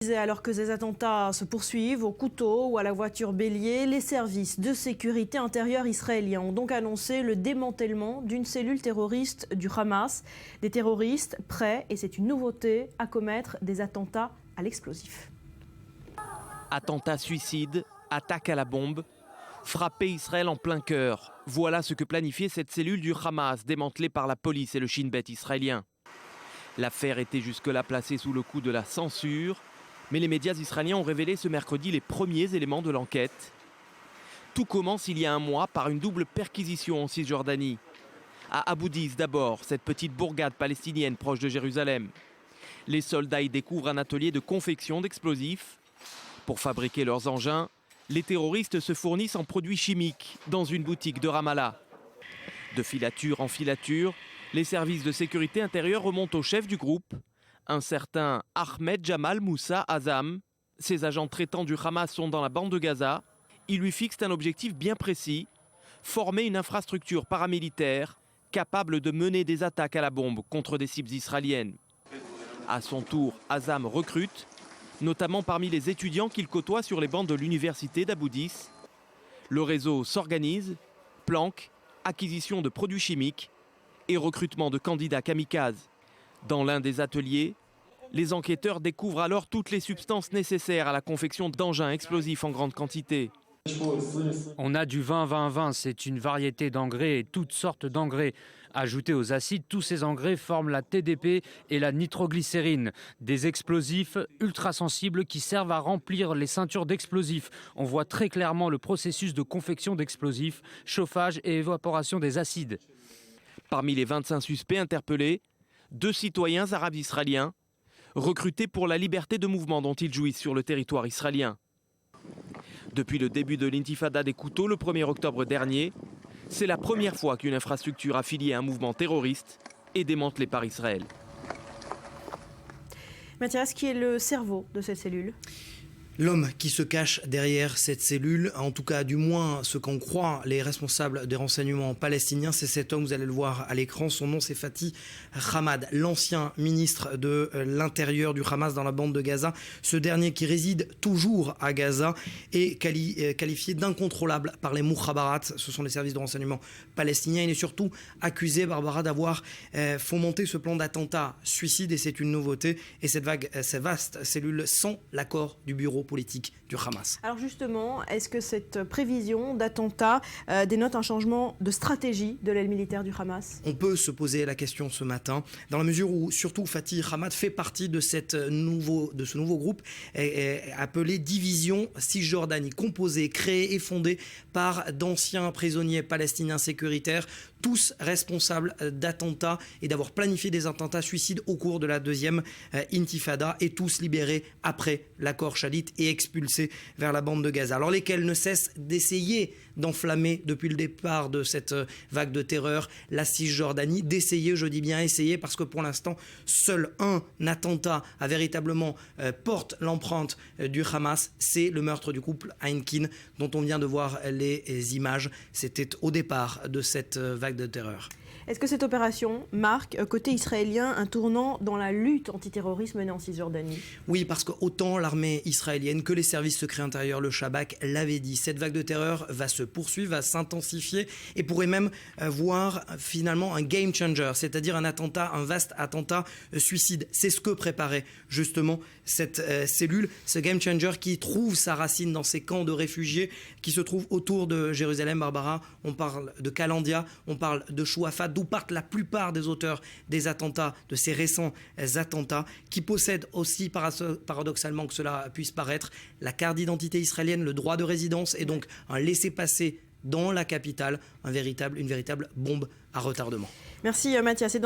Alors que ces attentats se poursuivent au couteau ou à la voiture bélier, les services de sécurité intérieure israéliens ont donc annoncé le démantèlement d'une cellule terroriste du Hamas. Des terroristes prêts, et c'est une nouveauté, à commettre des attentats à l'explosif. Attentats suicides, attaques à la bombe, frapper Israël en plein cœur. Voilà ce que planifiait cette cellule du Hamas, démantelée par la police et le Shin Bet israélien. L'affaire était jusque-là placée sous le coup de la censure. Mais les médias israéliens ont révélé ce mercredi les premiers éléments de l'enquête. Tout commence il y a un mois par une double perquisition en Cisjordanie. À Abu Dis d'abord, cette petite bourgade palestinienne proche de Jérusalem. Les soldats y découvrent un atelier de confection d'explosifs. Pour fabriquer leurs engins, les terroristes se fournissent en produits chimiques dans une boutique de Ramallah. De filature en filature, les services de sécurité intérieure remontent au chef du groupe, un certain Ahmed Jamal Moussa Azam. Ces agents traitants du Hamas sont dans la bande de Gaza. Ils lui fixent un objectif bien précis, former une infrastructure paramilitaire capable de mener des attaques à la bombe contre des cibles israéliennes. À son tour, Azam recrute, notamment parmi les étudiants qu'il côtoie sur les bancs de l'université d'Abu Dis. Le réseau s'organise, planque, acquisition de produits chimiques et recrutement de candidats kamikazes. Dans l'un des ateliers, les enquêteurs découvrent alors toutes les substances nécessaires à la confection d'engins explosifs en grande quantité. On a du 20-20-20, c'est une variété d'engrais et toutes sortes d'engrais. Ajoutés aux acides, tous ces engrais forment la TDP et la nitroglycérine, des explosifs ultra sensibles qui servent à remplir les ceintures d'explosifs. On voit très clairement le processus de confection d'explosifs, chauffage et évaporation des acides. Parmi les 25 suspects interpellés, 2 citoyens arabes israéliens, recrutés pour la liberté de mouvement dont ils jouissent sur le territoire israélien. Depuis le début de l'intifada des couteaux le 1er octobre dernier, c'est la première fois qu'une infrastructure affiliée à un mouvement terroriste est démantelée par Israël. Mathias, qui est le cerveau de cette cellule ? L'homme qui se cache derrière cette cellule, en tout cas du moins ce qu'en croient les responsables des renseignements palestiniens, c'est cet homme, vous allez le voir à l'écran, son nom c'est Fatih Hamad, l'ancien ministre de l'Intérieur du Hamas dans la bande de Gaza. Ce dernier qui réside toujours à Gaza est qualifié d'incontrôlable par les Mukhabarat, ce sont les services de renseignement palestiniens. Il est surtout accusé, Barbara, d'avoir fomenté ce plan d'attentat suicide et c'est une nouveauté. Et cette vaste cellule sans l'accord du bureau politique du Hamas. Alors justement, est-ce que cette prévision d'attentat dénote un changement de stratégie de l'aile militaire du Hamas ? On peut se poser la question ce matin, dans la mesure où surtout Fatih Hamad fait partie de ce nouveau groupe appelé Division Cisjordanie, composé, créé et fondé par d'anciens prisonniers palestiniens sécuritaires, tous responsables d'attentats et d'avoir planifié des attentats suicides au cours de la deuxième intifada et tous libérés après l'accord Shalit et expulsés vers la bande de Gaza. Alors lesquels ne cessent d'essayer d'enflammer depuis le départ de cette vague de terreur la Cisjordanie, d'essayer, je dis bien essayer, parce que pour l'instant, seul un attentat a véritablement porte l'empreinte du Hamas, c'est le meurtre du couple Heinkin dont on vient de voir les images. C'était au départ de cette vague de terreur. Est-ce que cette opération marque, côté israélien, un tournant dans la lutte antiterroriste menée en Cisjordanie ? Oui, parce que autant l'armée israélienne que les services secrets intérieurs, le Shabak, l'avaient dit. Cette vague de terreur va se poursuivre, va s'intensifier et pourrait même voir finalement un game changer, c'est-à-dire un vaste attentat suicide. C'est ce que préparait justement cette cellule, ce game changer qui trouve sa racine dans ces camps de réfugiés qui se trouvent autour de Jérusalem. Barbara, on parle de Kalandia, on parle de Chouafat, d'où partent la plupart des auteurs des attentats, de ces récents attentats, qui possèdent aussi, paradoxalement que cela puisse paraître, la carte d'identité israélienne, le droit de résidence et donc un laissez-passer dans la capitale, une véritable bombe à retardement. Merci Mathias.